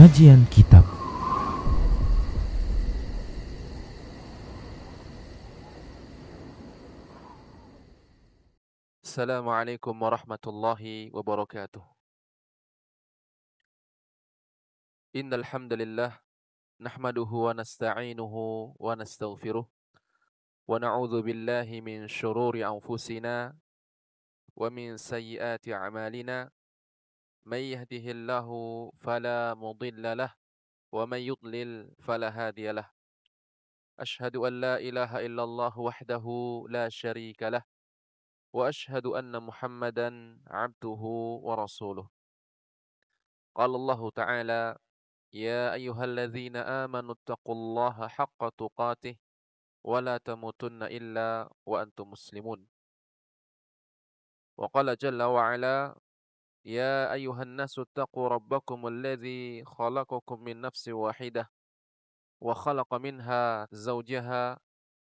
Kajian Kitab. Assalamualaikum warahmatullahi wabarakatuh. Innal hamdalillah nahmaduhu wa nasta'inuhu wa nastaghfiruh wa na'udzu billahi min shururi anfusina wa min sayyiati a'malina. May yahdihillahu fala mudilla lah wa may yudlil fala hadiyalah. Ashhadu an la ilaha illallah wahdahu la syarika lah wa ashhadu anna Muhammadan 'abduhu wa rasuluh. Qala Allah Ta'ala: يا أيها الذين آمنوا اتقوا الله حق تقاته ولا تموتن إلا وأنتم مسلمون. وقال جل وعلا: يا أيها الناس اتقوا ربكم الذي خلقكم من نفس واحدة وخلق منها زوجها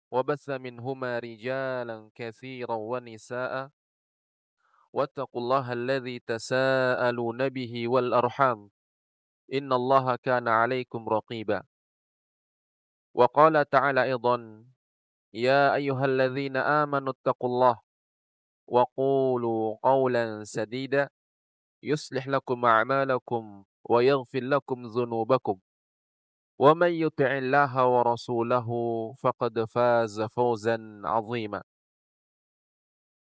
وبث منهما رجالا كثيرا ونساء واتقوا الله الذي تساءلون به والأرحام إن الله كان عليكم رقيبا. وقال تعالى أيضا: يا أيها الذين آمنوا اتقوا الله وقولوا قولا سديدا يصلح لكم أعمالكم ويغفر لكم ذنوبكم ومن يطع الله ورسوله فقد فاز فوزا عظيما.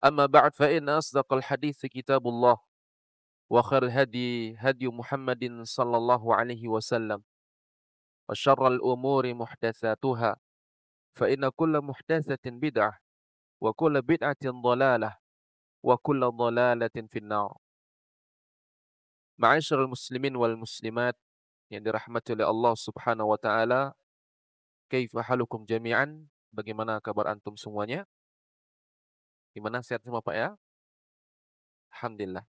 أما بعد فإن أصدق الحديث كتاب الله وخير الهدي هدي محمد صلى الله عليه وسلم وشر الأمور محدثاتها فإن كل محدثة بدعة وكل بدعة ضلالة wa kullu dhalalatin finnar. Ma'asyiral muslimin wal muslimat yang dirahmati oleh Allah Subhanahu wa taala, kaifa halukum jami'an? Bagaimana kabar antum semuanya? Gimana, sehat semua Pak ya? Alhamdulillah.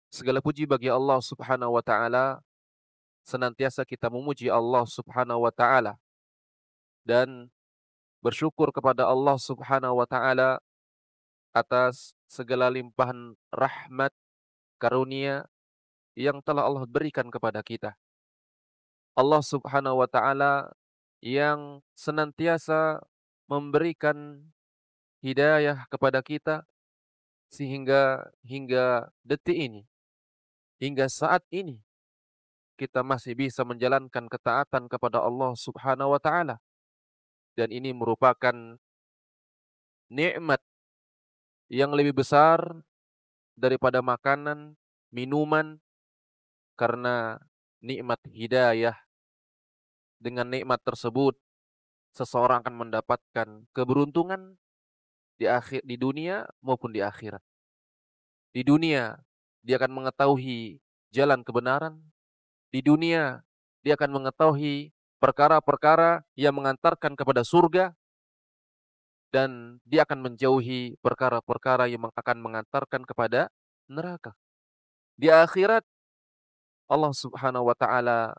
Segala puji bagi Allah Subhanahu wa taala, senantiasa kita memuji Allah Subhanahu wa taala dan bersyukur kepada Allah Subhanahu wa taala atas segala limpahan rahmat karunia yang telah Allah berikan kepada kita. Allah Subhanahu wa taala yang senantiasa memberikan hidayah kepada kita sehingga hingga detik ini, hingga saat ini kita masih bisa menjalankan ketaatan kepada Allah Subhanahu wa taala, dan ini merupakan nikmat yang lebih besar daripada makanan, minuman, karena nikmat hidayah. Dengan nikmat tersebut seseorang akan mendapatkan keberuntungan di dunia maupun di akhirat. Di dunia dia akan mengetahui jalan kebenaran. Di dunia dia akan mengetahui perkara-perkara yang mengantarkan kepada surga, dan dia akan menjauhi perkara-perkara yang akan mengantarkan kepada neraka. Di akhirat Allah Subhanahu wa taala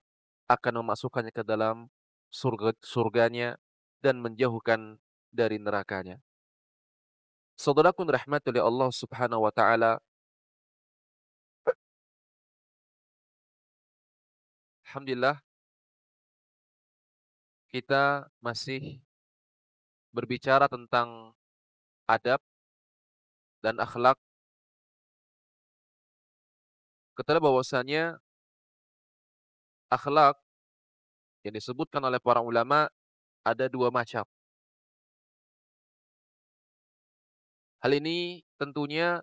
akan memasukkannya ke dalam surganya dan menjauhkan dari nerakanya. Saudaraku rahmati oleh Allah Subhanahu wa taala, alhamdulillah kita masih berbicara tentang adab dan akhlak. Ketahui bahwasanya akhlak yang disebutkan oleh para ulama ada dua macam. Hal ini tentunya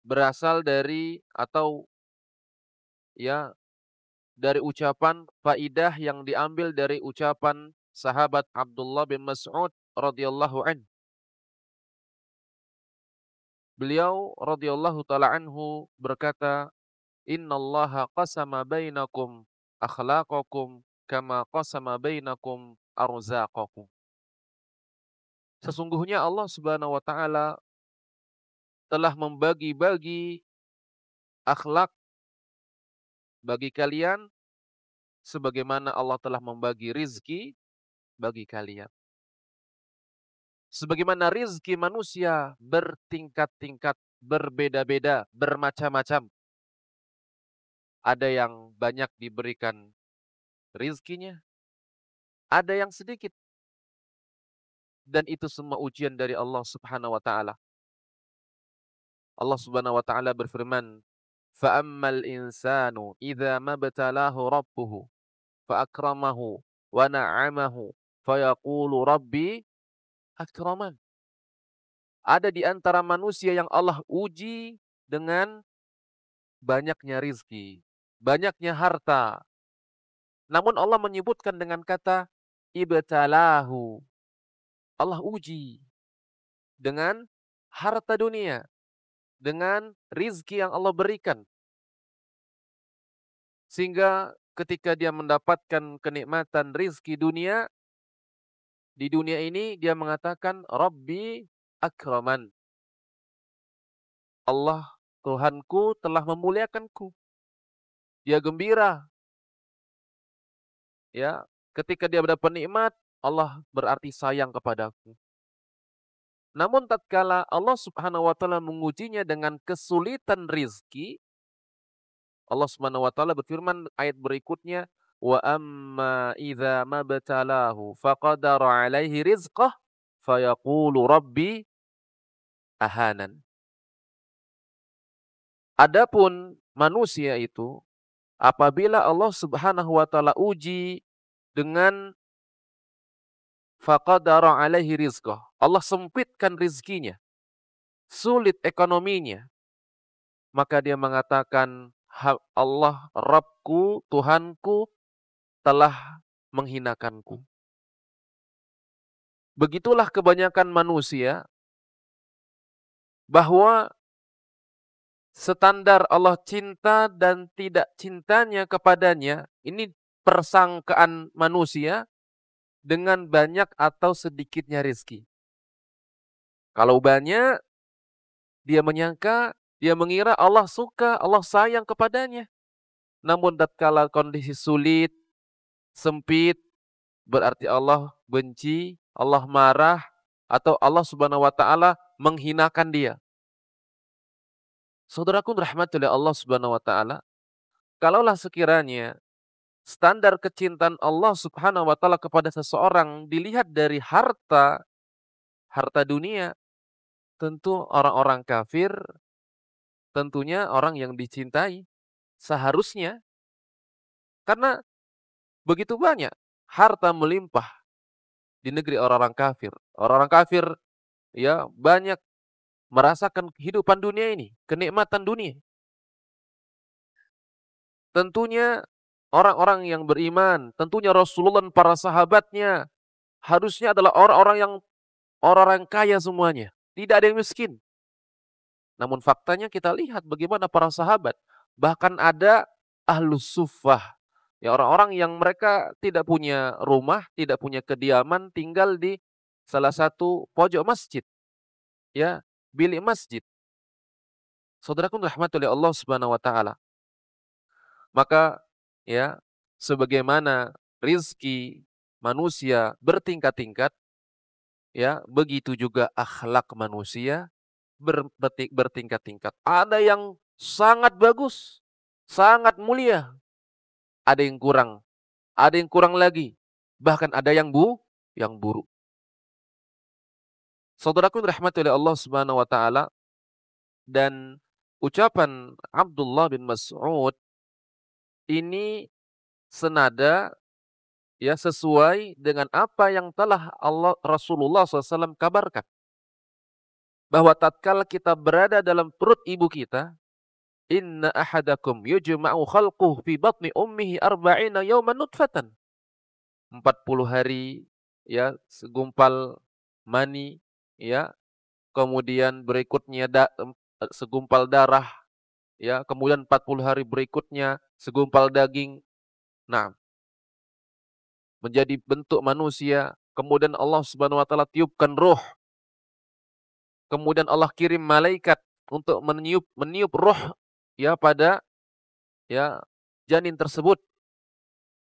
berasal dari atau ya dari ucapan faidah yang diambil dari ucapan sahabat Abdullah bin Mas'ud radhiyallahu an. Beliau radhiyallahu taala anhu berkata, "Innallaha qasama bainakum akhlaqakum kama qasama bainakum arzaqakum." Sesungguhnya Allah Subhanahu wa taala telah membagi-bagi akhlak bagi kalian sebagaimana Allah telah membagi rizki bagi kalian. Sebagaimana rizki manusia bertingkat-tingkat, berbeda-beda, bermacam-macam. Ada yang banyak diberikan rizkinya, ada yang sedikit. Dan itu semua ujian dari Allah Subhanahu wa taala. Allah Subhanahu wa taala berfirman, "Fa'ammal insanu idza mabtalahu rabbuhu faakramahu wa na'amahu fayaqulu rabbi akraman." Ada di antara manusia yang Allah uji dengan banyaknya rizki, banyaknya harta. Namun Allah menyebutkan dengan kata ibtalahu. Allah uji dengan harta dunia, dengan rizki yang Allah berikan. Sehingga ketika dia mendapatkan kenikmatan rizki dunia, di dunia ini dia mengatakan Rabbi akraman. Allah Tuhanku telah memuliakanku. Dia gembira. Ya, ketika dia mendapat nikmat, Allah berarti sayang kepadaku. Namun tatkala Allah Subhanahu wa taala mengujinya dengan kesulitan rizki, Allah Subhanahu wa taala berfirman ayat berikutnya, "Wa amma idza mabtalahu faqadara alaihi rizqah fayaqulu rabbi ahanan." Adapun manusia itu apabila Allah Subhanahu wa taala uji dengan faqadara alaihi rizqah, Allah sempitkan rizkinya, sulit ekonominya, maka dia mengatakan Allah Rabbku, Tuhanku telah menghinakanku. Begitulah kebanyakan manusia bahwa standar Allah cinta dan tidak cintanya kepadanya ini persangkaan manusia dengan banyak atau sedikitnya rezeki. Kalau banyak, dia menyangka, dia mengira Allah suka, Allah sayang kepadanya. Namun tatkala kondisi sulit, sempit, berarti Allah benci, Allah marah, atau Allah Subhanahu wa taala menghinakan dia. Saudaraku rahmati oleh Allah Subhanahu wa taala, kalaulah sekiranya standar kecintaan Allah Subhanahu wa taala kepada seseorang dilihat dari harta, harta dunia, tentu orang-orang kafir, tentunya orang yang dicintai seharusnya, karena begitu banyak harta melimpah di negeri orang-orang kafir. Orang-orang kafir ya banyak merasakan kehidupan dunia ini, kenikmatan dunia. Tentunya orang-orang yang beriman, tentunya Rasulullah dan para sahabatnya harusnya adalah orang-orang yang kaya semuanya. Tidak ada yang miskin. Namun faktanya kita lihat bagaimana para sahabat. Bahkan ada ahlus suffah. Ya, orang-orang yang mereka tidak punya rumah, tidak punya kediaman, tinggal di salah satu pojok masjid. Ya, bilik masjid. Saudaraku rahmati oleh Allah Subhanahu wa taala. Maka ya, sebagaimana rizki manusia bertingkat-tingkat, ya, begitu juga akhlak manusia bertingkat-tingkat. Ada yang sangat bagus, sangat mulia, ada yang kurang lagi, bahkan ada yang buruk. Saudaraku dirahmati oleh Allah Subhanahu wa taala, dan ucapan Abdullah bin Mas'ud ini senada, ya, sesuai dengan apa yang telah Rasulullah SAW kabarkan. Bahwa tatkala kita berada dalam perut ibu kita, inna ahadakum yujma'u khalquhu fi batni ummihi arba'ina yawman nutfatan. 40 hari, ya, segumpal mani, ya, kemudian berikutnya segumpal darah, ya, kemudian 40 hari berikutnya segumpal daging. Nah, menjadi bentuk manusia, kemudian Allah Subhanahu wa taala tiupkan ruh. Kemudian Allah kirim malaikat untuk meniup ruh, ya, pada, ya, janin tersebut.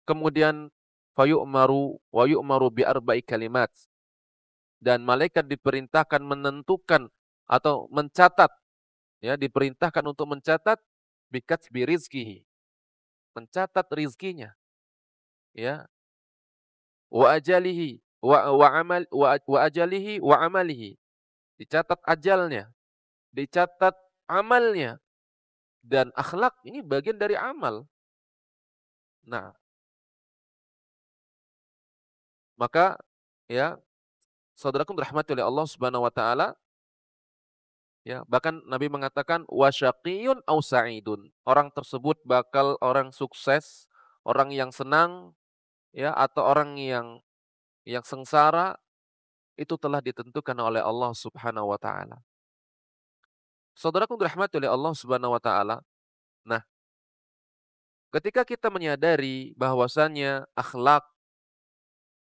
Kemudian fayu'maru wa yu'maru bi arba'i kalimat. Dan malaikat diperintahkan menentukan atau mencatat, ya, diperintahkan untuk mencatat bikatsbi rizkihi. mencatat rizkinya, ya. Wa ajalihi wa ajalihi wa amalihi. Dicatat ajalnya, dicatat amalnya, dan akhlak ini bagian dari amal. Nah, maka ya, saudaraku dirahmati oleh Allah Subhanahu wa taala, ya, bahkan Nabi mengatakan wasyaqiyyun aw sa'idun. Orang tersebut bakal orang sukses, orang yang senang, ya, atau orang yang sengsara, itu telah ditentukan oleh Allah Subhanahu wa taala. Saudaraku dirahmati oleh Allah Subhanahu wa taala. Nah, ketika kita menyadari bahwasannya akhlak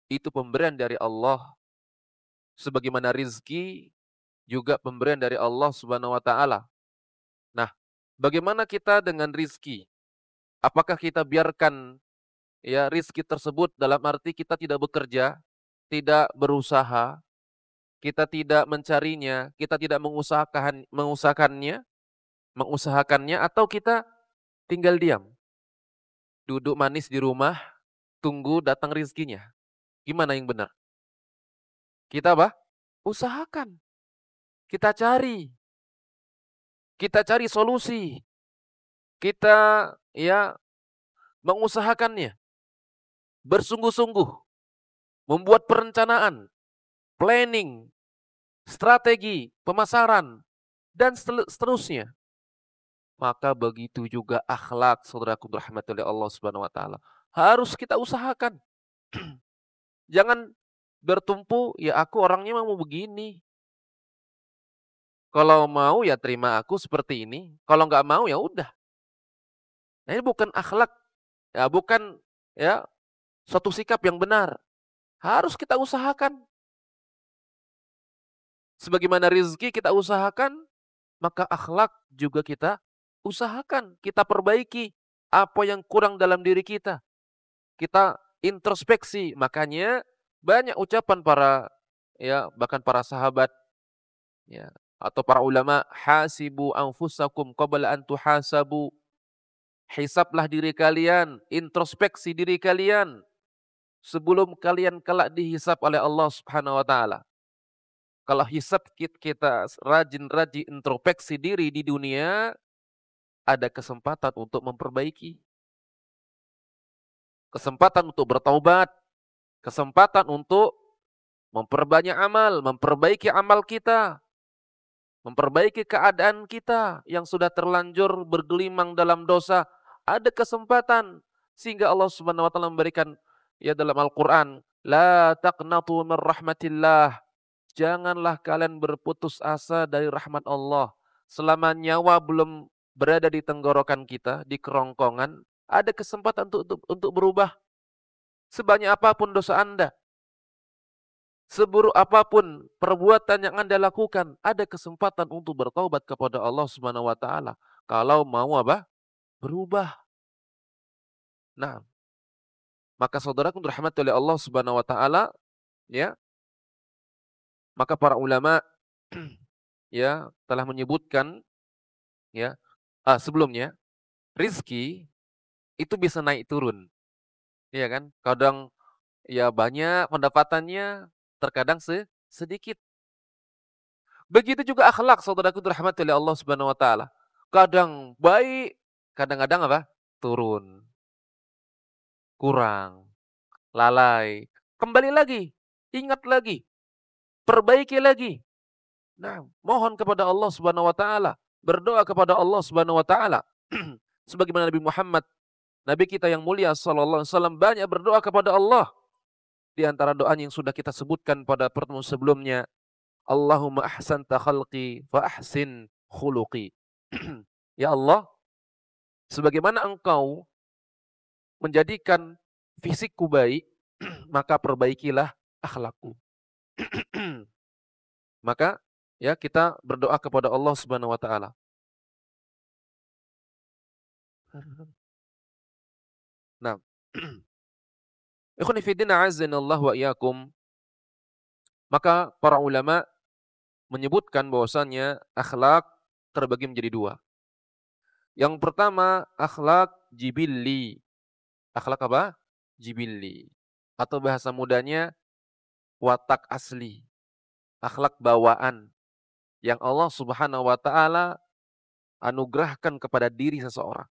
itu pemberian dari Allah, sebagaimana rizki juga pemberian dari Allah Subhanahu wa taala. Nah, bagaimana kita dengan rizki? Apakah kita biarkan ya rizki tersebut dalam arti kita tidak bekerja, tidak berusaha, kita tidak mencarinya, kita tidak mengusahakannya, atau kita tinggal diam, duduk manis di rumah, tunggu datang rizkinya? Gimana yang benar? Kita apa? Usahakan. Kita cari solusi. Kita ya mengusahakannya. Bersungguh-sungguh. Membuat perencanaan, planning, strategi, pemasaran, dan seterusnya. Maka begitu juga akhlak, saudaraku dirahmati oleh Allah Subhanahu wa taala. Harus kita usahakan. Jangan bertumpu, ya aku orangnya mau begini. Kalau mau ya terima aku seperti ini. Kalau nggak mau ya udah. Nah, ini bukan akhlak, ya bukan ya suatu sikap yang benar. Harus kita usahakan. Sebagaimana rizki kita usahakan, maka akhlak juga kita usahakan. Kita perbaiki apa yang kurang dalam diri kita. Kita introspeksi. Makanya banyak ucapan para ya bahkan para sahabat ya atau para ulama, hasibu anfusakum qabla an tuhasabu. Hisablah diri kalian, introspeksi diri kalian sebelum kalian kelak dihisab oleh Allah Subhanahu wa taala. Kalau hisab kita rajin-rajin introspeksi diri di dunia, ada kesempatan untuk memperbaiki, kesempatan untuk bertaubat, kesempatan untuk memperbanyak amal, memperbaiki amal kita, memperbaiki keadaan kita yang sudah terlanjur bergelimang dalam dosa. Ada kesempatan sehingga Allah Subhanahu wa taala memberikan ya dalam Al-Qur'an, la taqnatu min rahmatillah. Janganlah kalian berputus asa dari rahmat Allah. Selama nyawa belum berada di tenggorokan kita, di kerongkongan, ada kesempatan untuk berubah. Sebanyak apapun dosa Anda, seburuk apapun perbuatan yang Anda lakukan, ada kesempatan untuk bertaubat kepada Allah Subhanahu wa taala. Kalau mau apa? Berubah. Nah, maka saudaraku dirahmati oleh Allah Subhanahu wa taala, ya. Maka para ulama ya telah menyebutkan ya, sebelumnya rizki itu bisa naik turun. Iya kan? Kadang ya banyak pendapatannya, terkadang sedikit. Begitu juga akhlak, saudaraku dirahmati oleh Allah Subhanahu wa taala. Kadang baik, kadang-kadang apa? Turun, kurang, lalai. Kembali lagi, ingat lagi, perbaiki lagi. Nah, mohon kepada Allah Subhanahu wa taala, berdoa kepada Allah Subhanahu wa taala. Sebagaimana Nabi Muhammad, Nabi kita yang mulia sallallahu alaihi wasallam banyak berdoa kepada Allah. Di antara doa yang sudah kita sebutkan pada pertemuan sebelumnya, Allahumma ahsanta khalqi fa ahsin khuluqi. Ya Allah, sebagaimana Engkau menjadikan fisikku baik, maka perbaikilah akhlakku. Maka ya kita berdoa kepada Allah Subhanahu wa taala. Nah, ikhwan fillah azanallahu wa iyyakum. Maka para ulama menyebutkan bahwasannya akhlak terbagi menjadi dua. Yang pertama akhlak jibilli, Akhlak apa? Jibilli. Atau bahasa mudanya watak asli. Akhlak bawaan yang Allah Subhanahu wa taala anugerahkan kepada diri seseorang.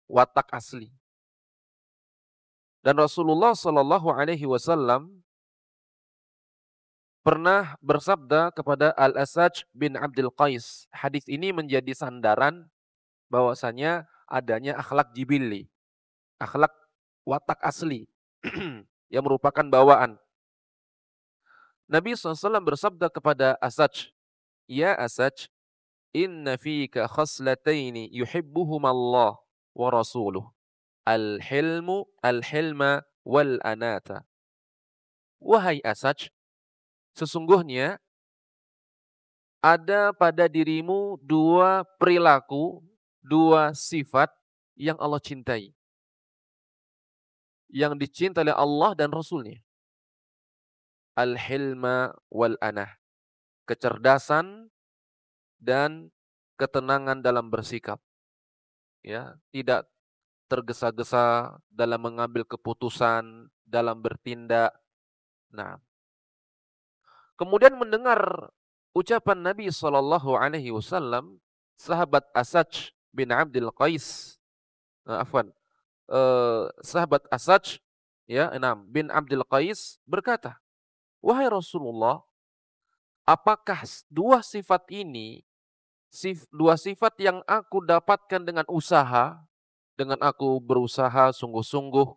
Watak asli. Dan Rasulullah Shallallahu alaihi wasallam pernah bersabda kepada Al-Asaj bin Abdul Qais. Hadis ini menjadi sandaran bahwasanya adanya akhlak jibilli, akhlak watak asli yang merupakan bawaan. Nabi SAW bersabda kepada Asaj, "Ya Asaj, inna fika khaslataini yuhibbuhumallah wa rasuluh, al-hilma wal anata." Wahai Asaj, sesungguhnya ada pada dirimu dua perilaku, dua sifat yang Allah cintai. Yang dicintai oleh Allah dan Rasulnya. Al-hilma wal anah. Kecerdasan dan ketenangan dalam bersikap. Ya, tidak tergesa-gesa dalam mengambil keputusan, dalam bertindak. Nah, kemudian mendengar ucapan Nabi Shallallahu Alaihi Wasallam, sahabat Asaj bin Abdul Qais, sahabat Asaj, ya, bin Abdul Qais berkata, wahai Rasulullah, apakah dua sifat ini, dua sifat yang aku dapatkan dengan usaha, dengan aku berusaha sungguh-sungguh,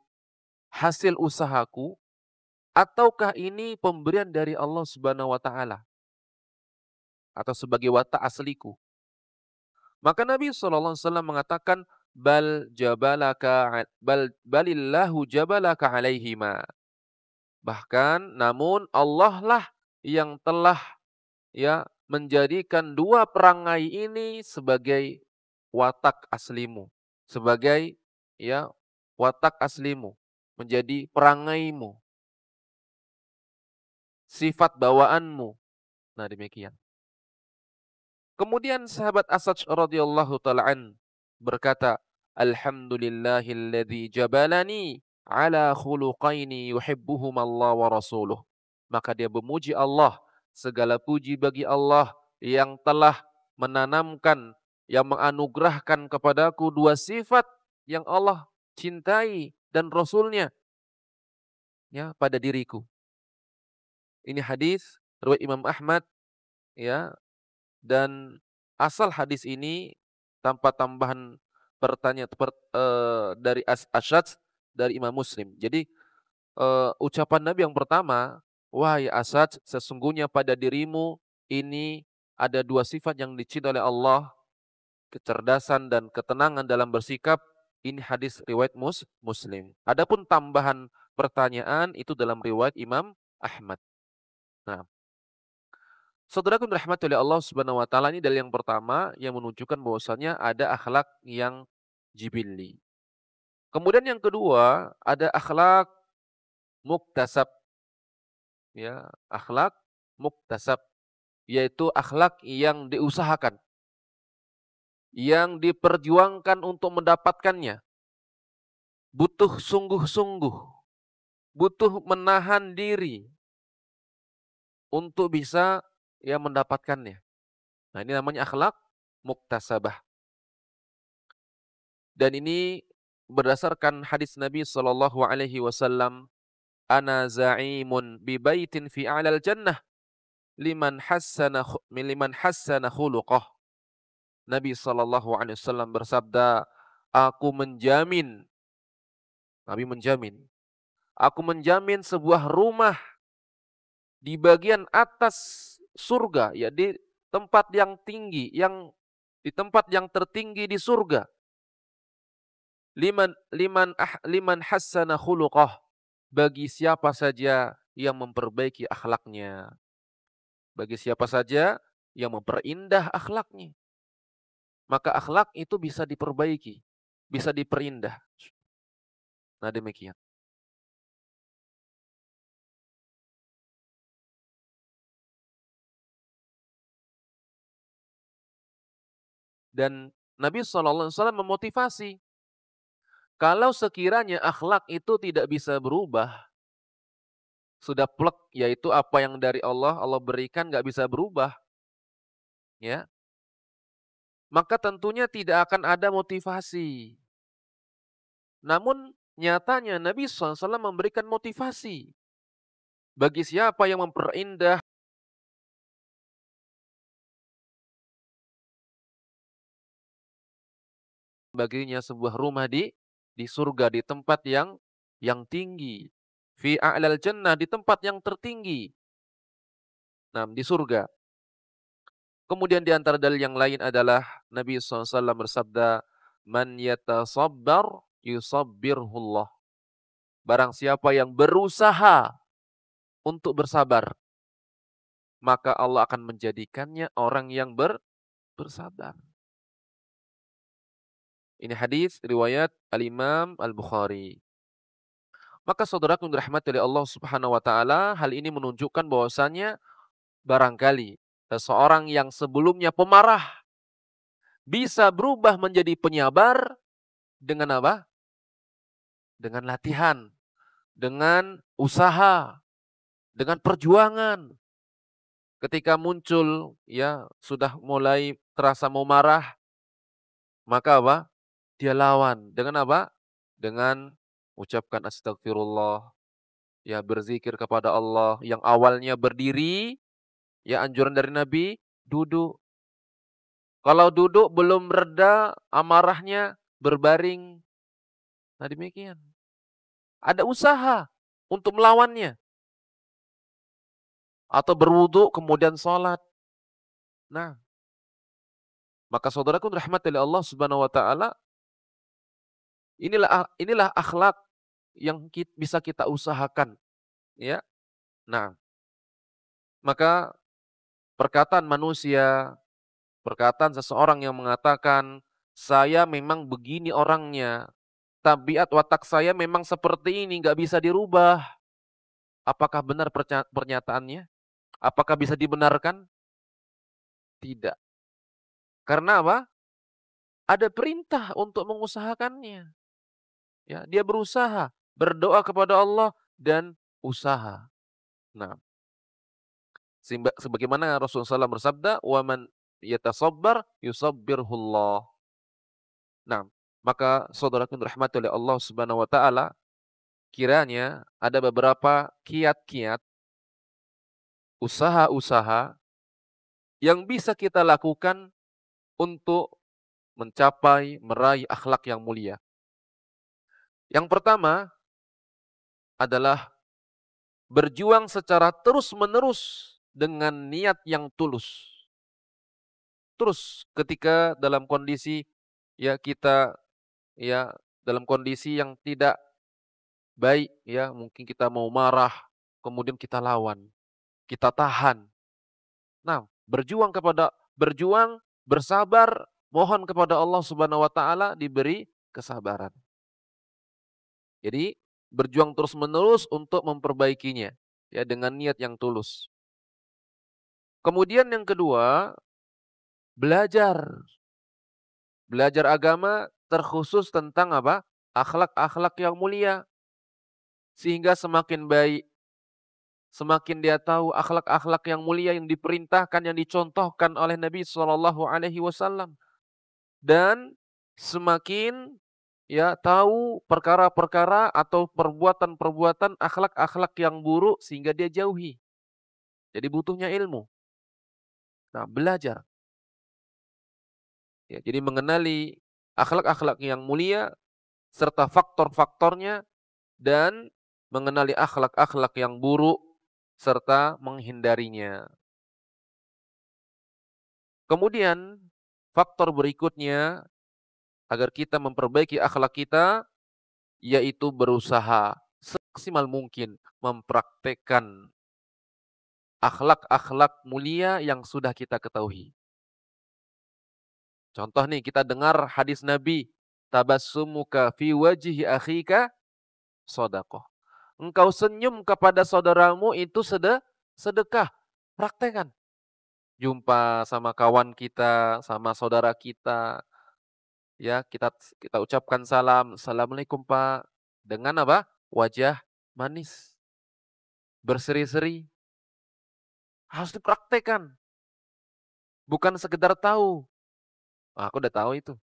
hasil usahaku, ataukah ini pemberian dari Allah Subhanahu wa taala atau sebagai watak asliku? Maka Nabi SAW mengatakan, balillahu jabalaka alaihima. Bahkan namun Allah lah yang telah ya menjadikan dua perangai ini sebagai watak aslimu, sebagai ya watak aslimu, menjadi perangaimu, sifat bawaanmu. Nah, demikian. Kemudian sahabat Asad radhiyallahu taala an berkata, alhamdulillahilladzi jabalani ala khuluqaini yuhibbuhumallah wa rasuluh. Maka dia memuji Allah, segala puji bagi Allah yang telah menanamkan, yang menganugerahkan kepadaku dua sifat yang Allah cintai dan Rasulnya ya pada diriku. Ini hadis riwayat Imam Ahmad ya, dan asal hadis ini tanpa tambahan dari Asyad dari Imam Muslim. Jadi ucapan Nabi yang pertama, wahai Asad, sesungguhnya pada dirimu ini ada dua sifat yang dicintai oleh Allah, kecerdasan dan ketenangan dalam bersikap. Ini hadis riwayat Muslim. Adapun tambahan pertanyaan itu dalam riwayat Imam Ahmad. Nah, saudaraku dirahmati oleh Allah Subhanahu wa taala, ini dalil yang pertama yang menunjukkan bahwasanya ada akhlak yang jibilli. Kemudian yang kedua, ada akhlak muktasab. Ya, akhlak muktasab, yaitu akhlak yang diusahakan, yang diperjuangkan untuk mendapatkannya. Butuh sungguh-sungguh, butuh menahan diri untuk bisa ya mendapatkannya. Nah, ini namanya akhlak muktasabah. Dan ini berdasarkan hadis Nabi Shallallahu alaihi wasallam, ana za'imun bi baitin fi a'lal jannah liman hassana khuluqah. Nabi Shallallahu alaihi wasallam bersabda, aku menjamin, Nabi menjamin, aku menjamin sebuah rumah di bagian atas surga, ya di tempat yang tinggi, di tempat yang tertinggi di surga. Liman hassana khuluqah, bagi siapa saja yang memperbaiki akhlaknya. Bagi siapa saja yang memperindah akhlaknya. Maka akhlak itu bisa diperbaiki, bisa diperindah. Nah, demikian. Dan Nabi SAW memotivasi Kalau sekiranya akhlak itu tidak bisa berubah, sudah plek, yaitu apa yang dari Allah, Allah berikan nggak bisa berubah, ya, maka tentunya tidak akan ada motivasi. Namun nyatanya Nabi SAW memberikan motivasi bagi siapa yang memperindah baginya sebuah rumah di surga, di tempat yang tinggi. Fi a'lal jannah, di tempat yang tertinggi. Nah, di surga. Kemudian di antara dalil yang lain adalah Nabi SAW bersabda, "Man yatasabbar yusabbirhullah." Barang siapa yang berusaha untuk bersabar, maka Allah akan menjadikannya orang yang bersabar. Ini hadis riwayat Al-Imam Al-Bukhari. Maka saudaraku yang dirahmati oleh Allah Subhanahu wa taala, hal ini menunjukkan bahwasannya barangkali seseorang yang sebelumnya pemarah bisa berubah menjadi penyabar dengan apa? Dengan latihan, dengan usaha, dengan perjuangan. Ketika muncul ya sudah mulai terasa mau marah, maka apa? Dia lawan dengan apa? Dengan ucapkan astagfirullah, ya berzikir kepada Allah yang awalnya berdiri, ya anjuran dari Nabi, duduk. Kalau duduk belum reda amarahnya, berbaring. Nah demikian. Ada usaha untuk melawannya. Atau berwudu kemudian sholat. Nah, maka saudaraku rahmati oleh Allah Subhanahu wa taala, inilah akhlak yang bisa kita usahakan, ya. Nah, maka perkataan manusia, perkataan seseorang yang mengatakan, "Saya memang begini orangnya, tabiat watak saya memang seperti ini, nggak bisa dirubah." Apakah benar pernyataannya? Apakah bisa dibenarkan? Tidak. Karena apa? Ada perintah untuk mengusahakannya. Ya, dia berusaha, berdoa kepada Allah dan usaha. Nah, sebagaimana Rasulullah SAW bersabda, "Wa man yatasabbar yusabbirhullah." Nah, maka saudaraku yang dirahmati oleh Allah Subhanahu wa taala, kiranya ada beberapa kiat-kiat, usaha-usaha yang bisa kita lakukan untuk mencapai, meraih akhlak yang mulia. Yang pertama adalah berjuang secara terus-menerus dengan niat yang tulus. Terus ketika dalam kondisi ya kita ya dalam kondisi yang tidak baik ya, mungkin kita mau marah, kemudian kita lawan, kita tahan. Nah, berjuang, bersabar, mohon kepada Allah Subhanahu wa taala diberi kesabaran. Jadi berjuang terus-menerus untuk memperbaikinya ya dengan niat yang tulus. Kemudian yang kedua, belajar. Belajar agama terkhusus tentang apa? Akhlak-akhlak yang mulia. Sehingga semakin baik, semakin dia tahu akhlak-akhlak yang mulia yang diperintahkan, yang dicontohkan oleh Nabi SAW. Dan semakin ya tahu perkara-perkara atau perbuatan-perbuatan akhlak-akhlak yang buruk sehingga dia jauhi. Jadi butuhnya ilmu. Nah, belajar. Ya, jadi mengenali akhlak-akhlak yang mulia serta faktor-faktornya dan mengenali akhlak-akhlak yang buruk serta menghindarinya. Kemudian faktor berikutnya agar kita memperbaiki akhlak kita yaitu berusaha semaksimal mungkin mempraktekkan akhlak-akhlak mulia yang sudah kita ketahui. Contoh nih, kita dengar hadis Nabi, tabassumuka fi wajhi akhika shadaqah. Engkau senyum kepada saudaramu itu sedekah. Praktekan. Jumpa sama kawan kita, sama saudara kita, ya kita ucapkan salam, "Assalamualaikum Pak." Dengan apa? Wajah manis, berseri-seri, harus dipraktekkan, bukan sekedar tahu. "Ah, aku udah tahu itu,"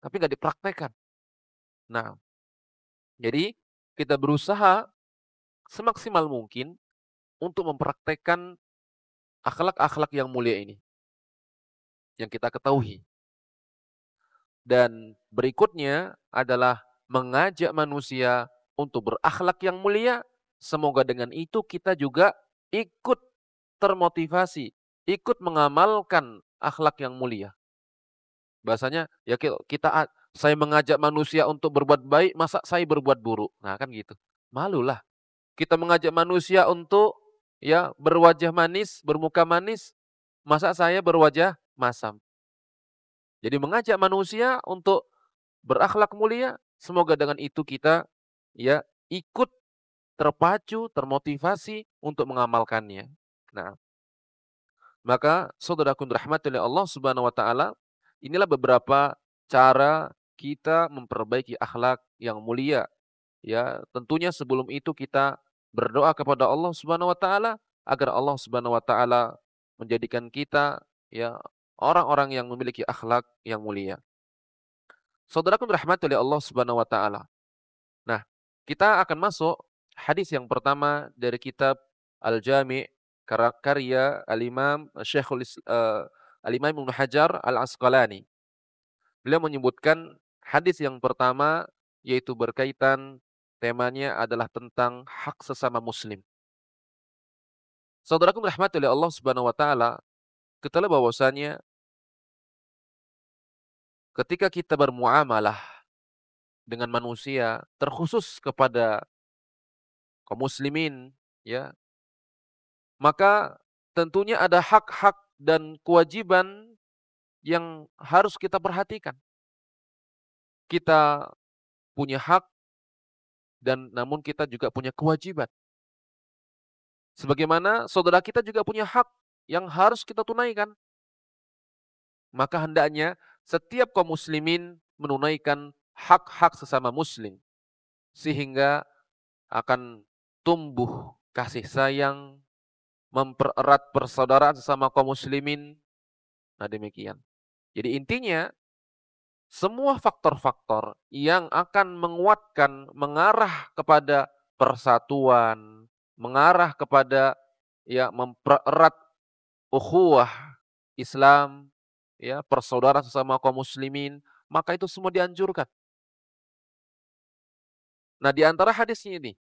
tapi nggak dipraktekkan. Nah, jadi kita berusaha semaksimal mungkin untuk mempraktekkan akhlak-akhlak yang mulia ini, yang kita ketahui. Dan berikutnya adalah mengajak manusia untuk berakhlak yang mulia. Semoga dengan itu kita juga ikut termotivasi, ikut mengamalkan akhlak yang mulia. Bahasanya ya saya mengajak manusia untuk berbuat baik, masa saya berbuat buruk? Nah, kan gitu. Malulah. Kita mengajak manusia untuk ya berwajah manis, bermuka manis, masa saya berwajah masam? Jadi mengajak manusia untuk berakhlak mulia, semoga dengan itu kita ya ikut terpacu, termotivasi untuk mengamalkannya. Nah, maka saudaraku dirahmati oleh Allah Subhanahu wa taala, inilah beberapa cara kita memperbaiki akhlak yang mulia. Ya, tentunya sebelum itu kita berdoa kepada Allah Subhanahu wa taala agar Allah Subhanahu wa taala menjadikan kita ya orang-orang yang memiliki akhlak yang mulia. Saudaraku dirahmati oleh Allah Subhanahu wa taala. Nah, kita akan masuk hadis yang pertama dari kitab Al-Jami' karya Al-Imam Ibnu Hajar Al-Asqalani. Beliau menyebutkan hadis yang pertama yaitu berkaitan temanya adalah tentang hak sesama muslim. Saudaraku rahmati oleh Allah Subhanahu wa taala, ketahui bahwasanya ketika kita bermuamalah dengan manusia, terkhusus kepada kaum muslimin, ya, maka tentunya ada hak-hak dan kewajiban yang harus kita perhatikan. Kita punya hak dan namun kita juga punya kewajiban. Sebagaimana saudara kita juga punya hak yang harus kita tunaikan. Maka hendaknya setiap kaum muslimin menunaikan hak-hak sesama muslim. Sehingga akan tumbuh kasih sayang, mempererat persaudaraan sesama kaum muslimin. Nah demikian. Jadi intinya semua faktor-faktor yang akan menguatkan, mengarah kepada persatuan, mengarah kepada ya mempererat ukhuwah Islam, ya persaudaraan sesama kaum muslimin, maka itu semua dianjurkan. Nah, di antara hadisnya ini,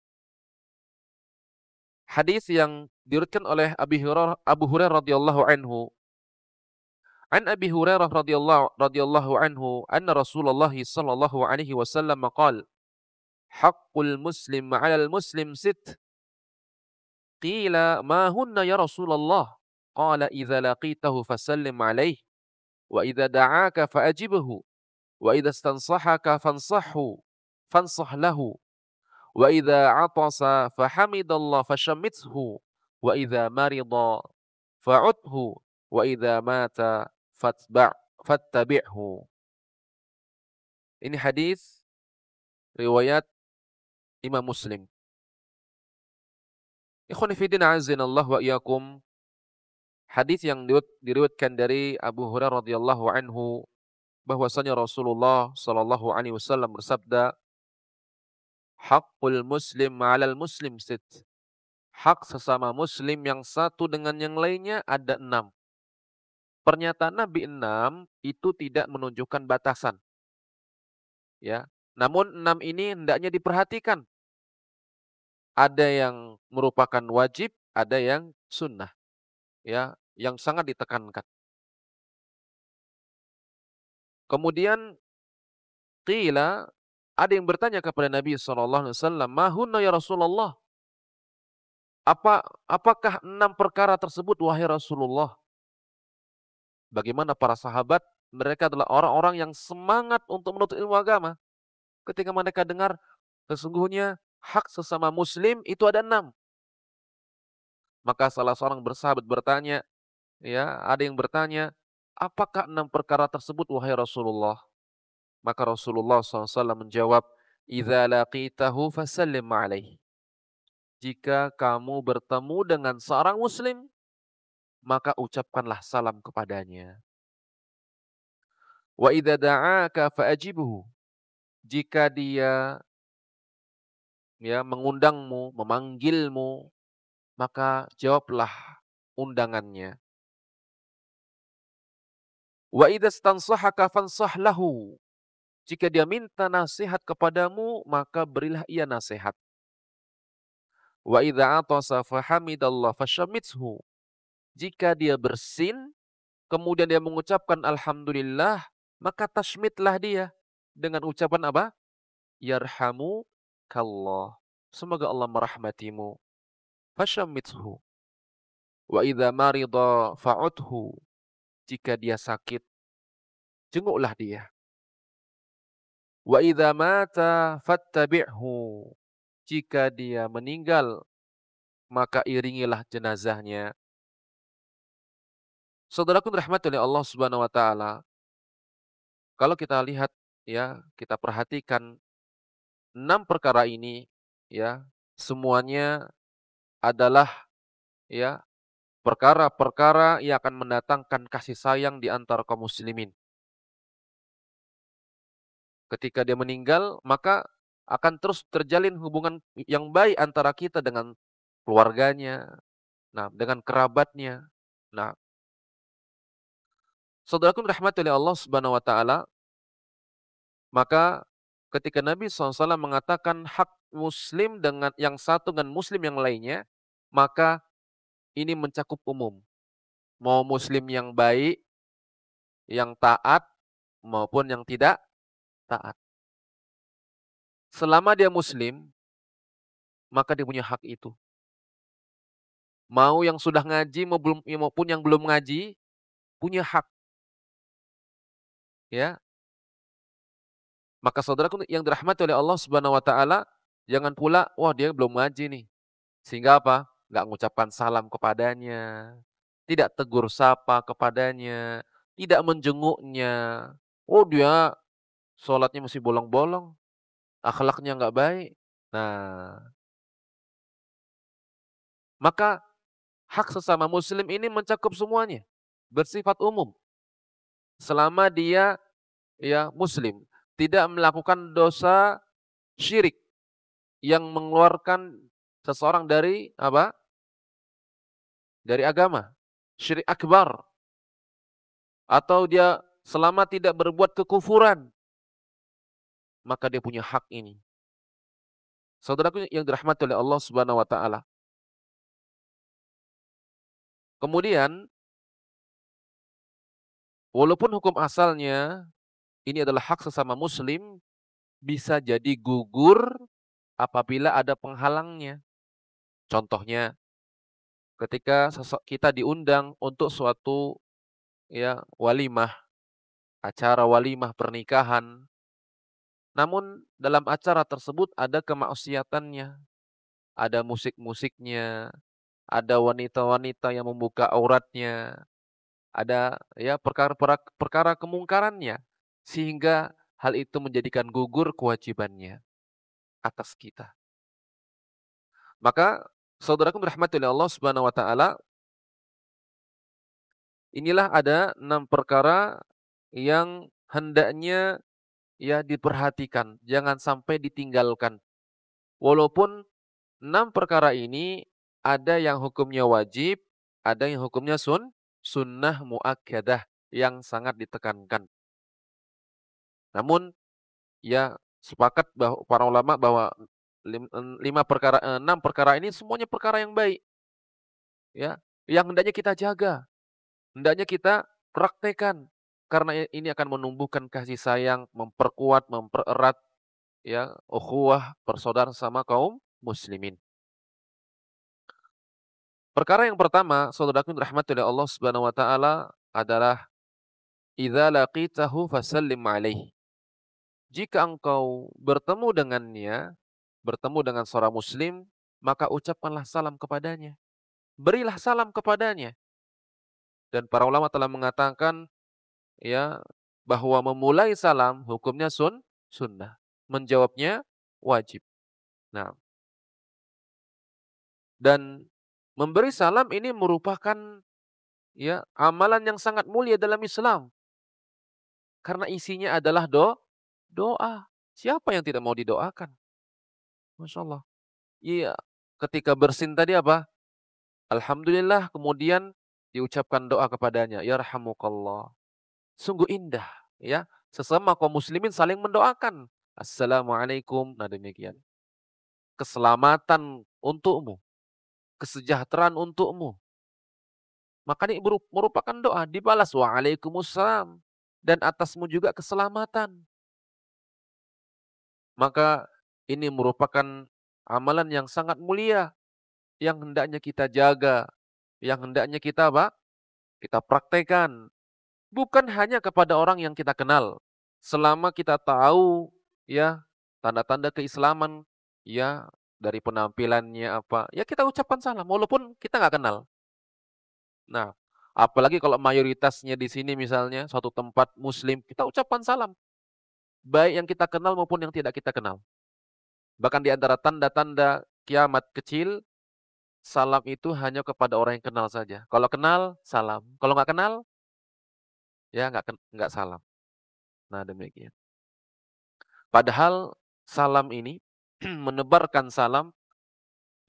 hadis yang diriwayatkan oleh Abu Hurairah radhiyallahu anhu, an Abi Hurairah radhiyallahu anhu, anna Rasulullah sallallahu alaihi wasallam qala, haqqul muslim 'alal muslim sitt. Qila ma hunna ya Rasulullah? Qala idza laqitahu fasallim alaihi wa idza da'aka fa'ajibhu wa idza istansahaka fansah lahu wa idza 'atasa fahamidallah fashammithu wa idza marida fa'udhu wa idza mata fattabi'hu. Ini hadis riwayat Imam Muslim. Ikhwani fi din azinallah wa iyyakum. Hadis yang diriwayatkan dari Abu Hurairah radhiyallahu anhu bahwasanya Rasulullah sallallahu alaihi wasallam bersabda, "Haqqul muslim 'alal muslim sit." Hak sesama muslim yang satu dengan yang lainnya ada 6. Pernyataan Nabi 6 itu tidak menunjukkan batasan, ya. Namun 6 ini hendaknya diperhatikan. Ada yang merupakan wajib, ada yang sunnah, ya, yang sangat ditekankan. Kemudian qila, ada yang bertanya kepada Nabi SAW, "Mahunna ya Rasulullah?" Apakah 6 perkara tersebut wahai Rasulullah? Bagaimana para sahabat, mereka adalah orang-orang yang semangat untuk menuntut ilmu agama. Ketika mereka dengar sesungguhnya hak sesama muslim itu ada 6. Maka salah seorang bersahabat bertanya, ya, ada yang bertanya, "Apakah 6 perkara tersebut wahai Rasulullah?" Maka Rasulullah SAW menjawab, "Idza laqitahu fasallim alaihi." Jika kamu bertemu dengan seorang muslim, maka ucapkanlah salam kepadanya. Wa idza da'aka fa'ajibhu. Jika dia mengundangmu, memanggilmu, maka jawablah undangannya. Wa idza stansahaka fansah lahu. Jika dia minta nasihat kepadamu, maka berilah ia nasihat. Wa idza atasa fahamidallah fasyamithu. Jika dia bersin, kemudian dia mengucapkan alhamdulillah, maka tasmitlah dia dengan ucapan apa? Yarhamukallah. Semoga Allah merahmatimu. Fasyamithu. Wa idza marida fa'udhu. Jika dia sakit, jenguklah dia. Wa idza mata fattabi'hu. Jika dia meninggal, maka iringilah jenazahnya. Saudaraku dirahmati oleh Allah Subhanahu wa taala, kalau kita lihat kita perhatikan 6 perkara ini semuanya adalah ya perkara-perkara yang akan mendatangkan kasih sayang di antara kaum muslimin. Ketika dia meninggal, maka akan terus terjalin hubungan yang baik antara kita dengan keluarganya, dengan kerabatnya. Nah, saudaraku rahmati oleh Allah Subhanahu wa taala, maka ketika Nabi SAW mengatakan hak muslim dengan yang satu dengan muslim yang lainnya, maka ini mencakup umum. Mau muslim yang baik, yang taat, maupun yang tidak taat. Selama dia muslim, maka dia punya hak itu. Mau yang sudah ngaji maupun yang belum ngaji, punya hak. Ya. Maka saudaraku yang dirahmati oleh Allah Subhanahu wa taala, jangan pula wah dia belum ngaji nih. Sehingga apa? Enggak mengucapkan salam kepadanya, tidak tegur sapa kepadanya, tidak menjenguknya. Oh dia sholatnya masih bolong-bolong, akhlaknya enggak baik. Nah, maka hak sesama muslim ini mencakup semuanya, bersifat umum. Selama dia muslim, tidak melakukan dosa syirik yang mengeluarkan seseorang dari apa? Dari agama, syirik akbar. Atau dia selama tidak berbuat kekufuran, maka dia punya hak ini. Saudaraku yang dirahmati oleh Allah Subhanahu wa taala. Kemudian walaupun hukum asalnya ini adalah hak sesama muslim, bisa jadi gugur apabila ada penghalangnya. Contohnya, ketika kita diundang untuk suatu walimah, acara walimah pernikahan. Namun dalam acara tersebut ada kemaksiatannya, ada musik-musiknya, ada wanita-wanita yang membuka auratnya, ada perkara kemungkarannya, sehingga hal itu menjadikan gugur kewajibannya atas kita. Maka saudaraku dirahmati oleh Allah Subhanahu wa taala, inilah ada 6 perkara yang hendaknya diperhatikan, jangan sampai ditinggalkan. Walaupun 6 perkara ini ada yang hukumnya wajib, ada yang hukumnya sunnah muakkadah yang sangat ditekankan. Namun sepakat bahwa para ulama bahwa 6 perkara ini semuanya perkara yang baik. Yang hendaknya kita jaga, hendaknya kita praktekkan karena ini akan menumbuhkan kasih sayang, memperkuat, mempererat ukhuwah persaudaraan sama kaum muslimin. Perkara yang pertama, saudaraku dirahmati oleh Allah Subhanahu wa taala adalah idza laqitahu fasallim alaihi. Jika engkau bertemu dengannya, bertemu dengan seorang muslim, maka ucapkanlah salam kepadanya. Berilah salam kepadanya. Dan para ulama telah mengatakan bahwa memulai salam hukumnya sunnah, menjawabnya wajib. Nah, dan memberi salam ini merupakan ya amalan yang sangat mulia dalam Islam karena isinya adalah doa. Siapa yang tidak mau didoakan? Masya Allah. Iya, ketika bersin tadi apa? Alhamdulillah, kemudian diucapkan doa kepadanya, yarhamukallah. Sungguh indah, ya. Sesama kaum muslimin saling mendoakan. Assalamualaikum. Nah, demikian. Keselamatan untukmu, kesejahteraan untukmu. Maka ini merupakan doa, dibalas waalaikumsalam, dan atasmu juga keselamatan. Maka ini merupakan amalan yang sangat mulia yang hendaknya kita jaga, yang hendaknya kita apa? Kita praktekkan. Bukan hanya kepada orang yang kita kenal. Selama kita tahu ya tanda-tanda keislaman ya dari penampilannya apa, ya kita ucapkan salam walaupun kita nggak kenal. Nah, apalagi kalau mayoritasnya di sini misalnya suatu tempat muslim, kita ucapkan salam. Baik yang kita kenal maupun yang tidak kita kenal. Bahkan di antara tanda-tanda kiamat kecil, salam itu hanya kepada orang yang kenal saja. Kalau kenal, salam. Kalau nggak kenal, ya nggak salam. Nah, demikian. Padahal salam ini, menebarkan salam,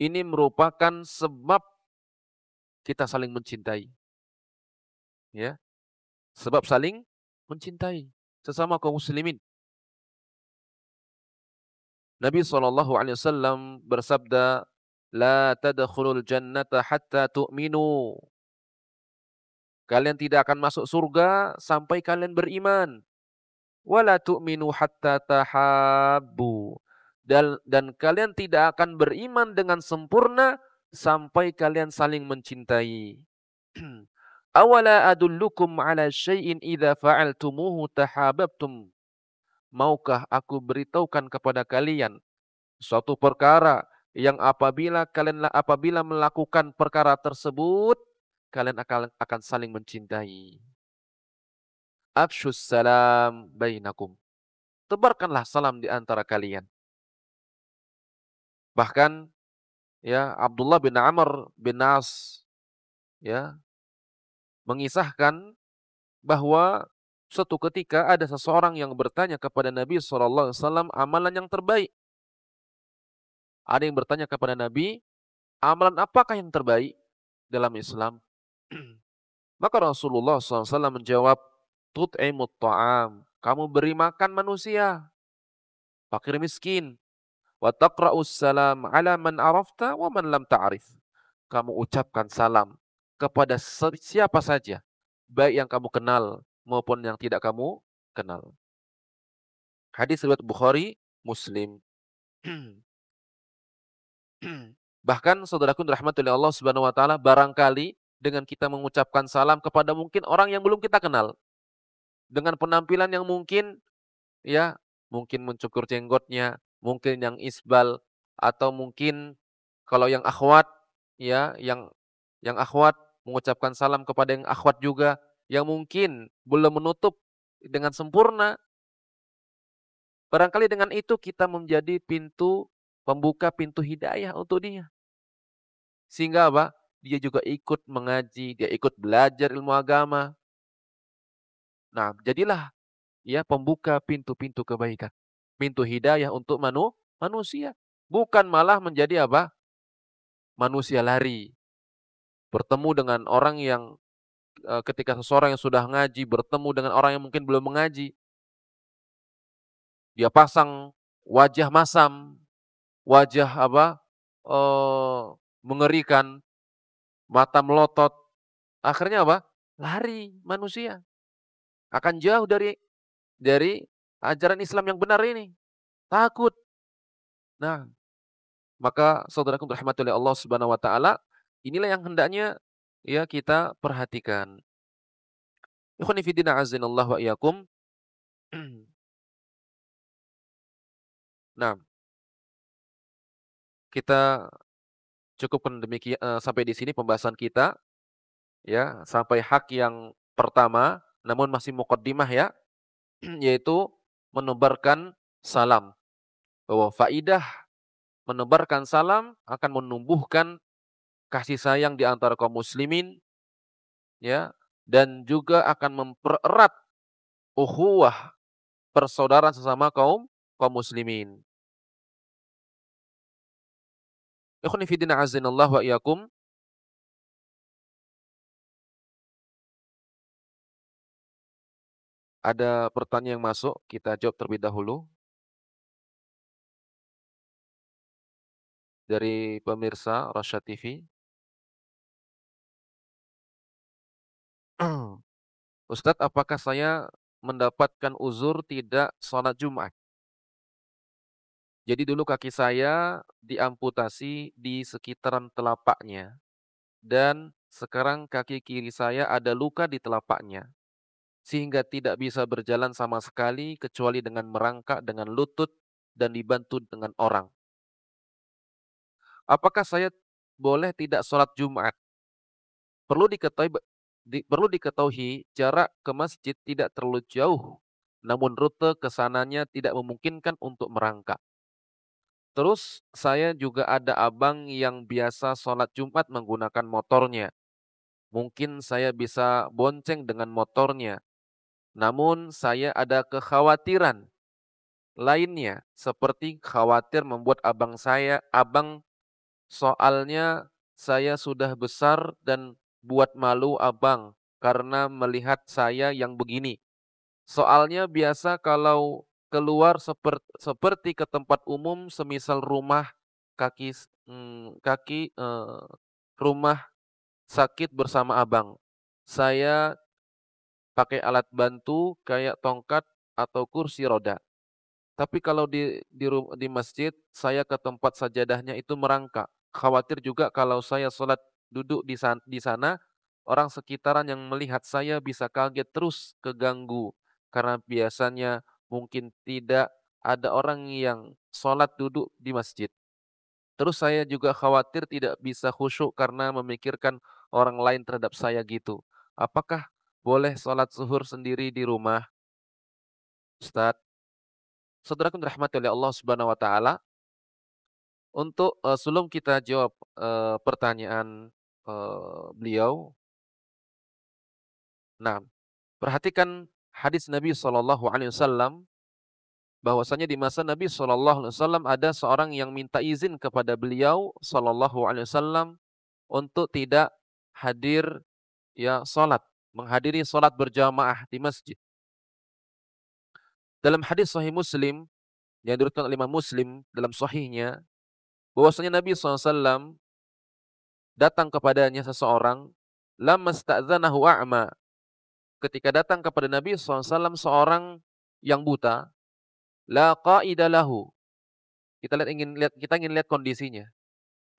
ini merupakan sebab kita saling mencintai. Ya, sebab saling mencintai sesama kaum muslimin. Nabi SAW bersabda, "La tadkhulul jannata hatta tu'minu." Kalian tidak akan masuk surga sampai kalian beriman. Wala tu'minu hatta tahabbu. Dan kalian tidak akan beriman dengan sempurna sampai kalian saling mencintai. Awala adullukum ala syai'in idza fa'altumuhu tahabbtum. Maukah aku beritahukan kepada kalian suatu perkara yang apabila melakukan perkara tersebut kalian akan saling mencintai. Afshus salam bainakum. Tebarkanlah salam di antara kalian. Bahkan ya Abdullah bin Amr bin As ya mengisahkan bahwa suatu ketika ada seseorang yang bertanya kepada Nabi SAW amalan yang terbaik. Ada yang bertanya kepada Nabi, amalan apakah yang terbaik dalam Islam? Maka Rasulullah SAW menjawab, tut'imut ta'am. Kamu beri makan manusia, fakir miskin. Wa taqra'us salam ala man arafta wa man lam ta'rif. Kamu ucapkan salam kepada siapa saja, baik yang kamu kenal maupun yang tidak kamu kenal. Hadis riwayat Bukhari, Muslim. Bahkan saudaraku rahmatullahi Allah Subhanahu wa taala, barangkali dengan kita mengucapkan salam kepada mungkin orang yang belum kita kenal, dengan penampilan yang mungkin ya, mungkin mencukur jenggotnya, mungkin yang isbal, atau mungkin kalau yang akhwat ya, yang akhwat mengucapkan salam kepada yang akhwat juga yang mungkin belum menutup dengan sempurna. Barangkali dengan itu kita menjadi pembuka pintu hidayah untuk dia. Sehingga apa? Dia juga ikut mengaji, dia ikut belajar ilmu agama. Nah, jadilah ya pembuka pintu-pintu kebaikan. Pintu hidayah untuk manusia. Bukan malah menjadi apa? Manusia lari. Bertemu dengan orang yang ketika seseorang yang sudah ngaji bertemu dengan orang yang mungkin belum mengaji, dia pasang wajah masam, wajah apa? Mengerikan, mata melotot. Akhirnya apa? Lari manusia. Akan jauh dari ajaran Islam yang benar ini. Takut. Nah, maka saudaraku rahmati oleh Allah Subhanahu wa taala, inilah yang hendaknya ya kita perhatikan. Ikhwani fi din a'azzanallahu wa iyyakum. Nah, kita cukupkan demikian sampai di sini pembahasan kita ya, sampai hak yang pertama, namun masih muqaddimah ya. yaitu menebarkan salam. Bahwa faidah menebarkan salam akan menumbuhkan kasih sayang di antara kaum muslimin, ya, dan juga akan mempererat ukhuwah persaudaraan sesama kaum kaum muslimin. Ikhwani fi din azinallahu wa iyyakum. Ada pertanyaan yang masuk, kita jawab terlebih dahulu dari pemirsa Rasyad TV. Ustadz, apakah saya mendapatkan uzur tidak sholat Jumat? Jadi dulu kaki saya diamputasi di sekitaran telapaknya dan sekarang kaki kiri saya ada luka di telapaknya sehingga tidak bisa berjalan sama sekali kecuali dengan merangkak dengan lutut dan dibantu dengan orang. Apakah saya boleh tidak sholat Jumat? Perlu diketahui jarak ke masjid tidak terlalu jauh, namun rute ke sananya tidak memungkinkan untuk merangkak. Terus saya juga ada abang yang biasa sholat Jumat menggunakan motornya. Mungkin saya bisa bonceng dengan motornya. Namun saya ada kekhawatiran lainnya, seperti khawatir membuat abang soalnya saya sudah besar dan buat malu abang karena melihat saya yang begini. Soalnya biasa kalau keluar seperti ke tempat umum semisal rumah kaki kaki, rumah sakit bersama abang. Saya pakai alat bantu kayak tongkat atau kursi roda. Tapi kalau di masjid, saya ke tempat sajadahnya itu merangkak. Khawatir juga kalau saya sholat duduk di sana, orang sekitaran yang melihat saya bisa kaget terus keganggu. Karena biasanya mungkin tidak ada orang yang sholat duduk di masjid. Terus saya juga khawatir tidak bisa khusyuk karena memikirkan orang lain terhadap saya gitu. Apakah boleh sholat zuhur sendiri di rumah, Ustadz? Saudaraku dirahmati oleh Allah Subhanahu wa taala, untuk, sebelum kita jawab, pertanyaan, beliau, nah, perhatikan hadis Nabi sallallahu alaihi wasallam, bahwasanya di masa Nabi sallallahu alaihi wasallam ada seorang yang minta izin kepada beliau sallallahu alaihi wasallam untuk tidak hadir, ya, menghadiri salat berjamaah di masjid. Dalam hadis Sahih Muslim yang diriwayatkan oleh Imam Muslim dalam sahihnya, bahwasanya Nabi SAW datang kepadanya seseorang, lamasta'dzanahu a'ma. Ketika datang kepada Nabi SAW seorang yang buta, la qa'ida lahu. Kita ingin lihat kondisinya.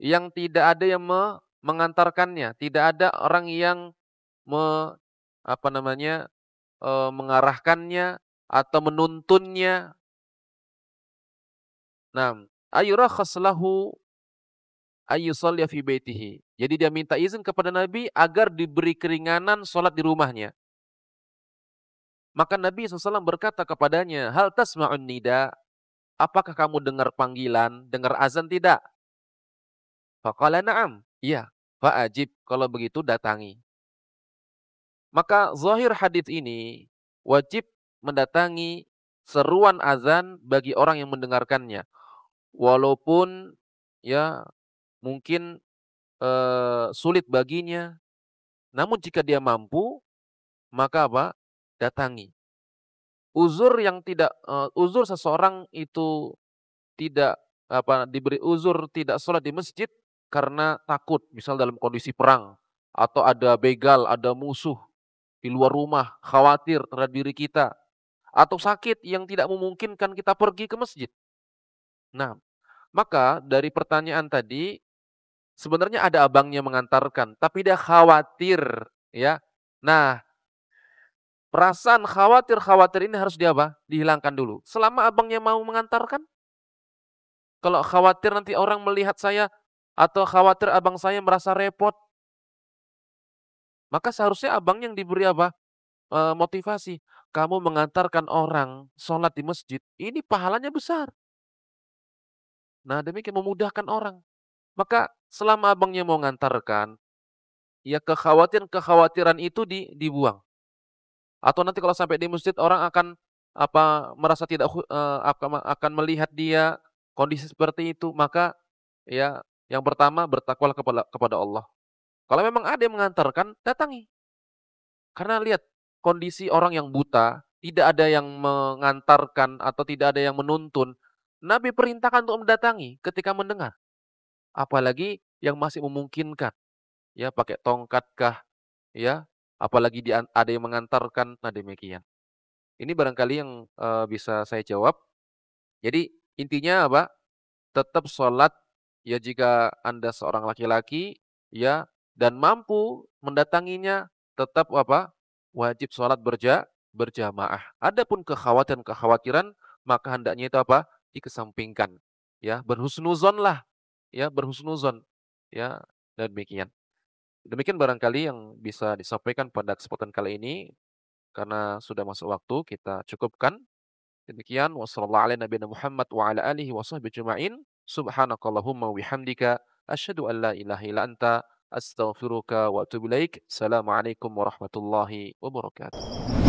Yang tidak ada yang mengantarkannya, tidak ada orang yang me, apa namanya, mengarahkannya atau menuntunnya. Nah, ayurakhas lahu ayyusalli fi baitihi. Jadi dia minta izin kepada Nabi agar diberi keringanan sholat di rumahnya. Maka Nabi SAW berkata kepadanya, hal tasma'un nida? Apakah kamu dengar panggilan, dengar azan tidak? Faqala na'am. Iya. Fa'ajib. Kalau begitu datangi. Maka zahir hadis ini wajib mendatangi seruan azan bagi orang yang mendengarkannya. Walaupun, ya, mungkin sulit baginya, namun jika dia mampu, maka apa? Datangi. Uzur seseorang itu tidak diberi uzur tidak sholat di masjid karena takut, misal dalam kondisi perang atau ada begal, ada musuh di luar rumah, khawatir terhadap diri kita, atau sakit yang tidak memungkinkan kita pergi ke masjid. Nah, maka dari pertanyaan tadi sebenarnya ada abangnya mengantarkan, tapi dia khawatir, ya. Nah, perasaan khawatir ini harus dihilangkan dulu. Selama abangnya mau mengantarkan, kalau khawatir nanti orang melihat saya atau khawatir abang saya merasa repot, maka seharusnya abang yang diberi motivasi, kamu mengantarkan orang sholat di masjid, ini pahalanya besar. Nah, demikian memudahkan orang. Maka selama Abangnya mau ngantarkan, ya kekhawatiran-kekhawatiran itu dibuang. Atau nanti kalau sampai di masjid orang akan merasa tidak akan melihat dia kondisi seperti itu, maka ya yang pertama bertakwalah kepada Allah. Kalau memang ada yang mengantarkan, datangi. Karena lihat kondisi orang yang buta, tidak ada yang mengantarkan atau tidak ada yang menuntun. Nabi perintahkan untuk mendatangi ketika mendengar. Apalagi yang masih memungkinkan, ya pakai tongkat kah, ya, apalagi ada yang mengantarkan, nah demikian. Ini barangkali yang, bisa saya jawab. Jadi intinya apa, tetap sholat, ya jika Anda seorang laki-laki, ya, dan mampu mendatanginya, tetap apa, wajib sholat berjamaah. Adapun kekhawatiran-kekhawatiran, maka hendaknya itu apa, dikesampingkan. Ya, berhusnuzonlah, ya, berhusnuzon, ya, dan demikian. Demikian barangkali yang bisa disampaikan pada kesempatan kali ini, karena sudah masuk waktu, kita cukupkan. Demikian, wassallallahu ala nabiyina Muhammad wa ala alihi wa sahbihi ajma'in. Subhanakallahumma wa bihamdika asyhadu an la ilaha illa anta astaghfiruka wa atubu ilaik. Assalamualaikum warahmatullahi wabarakatuh.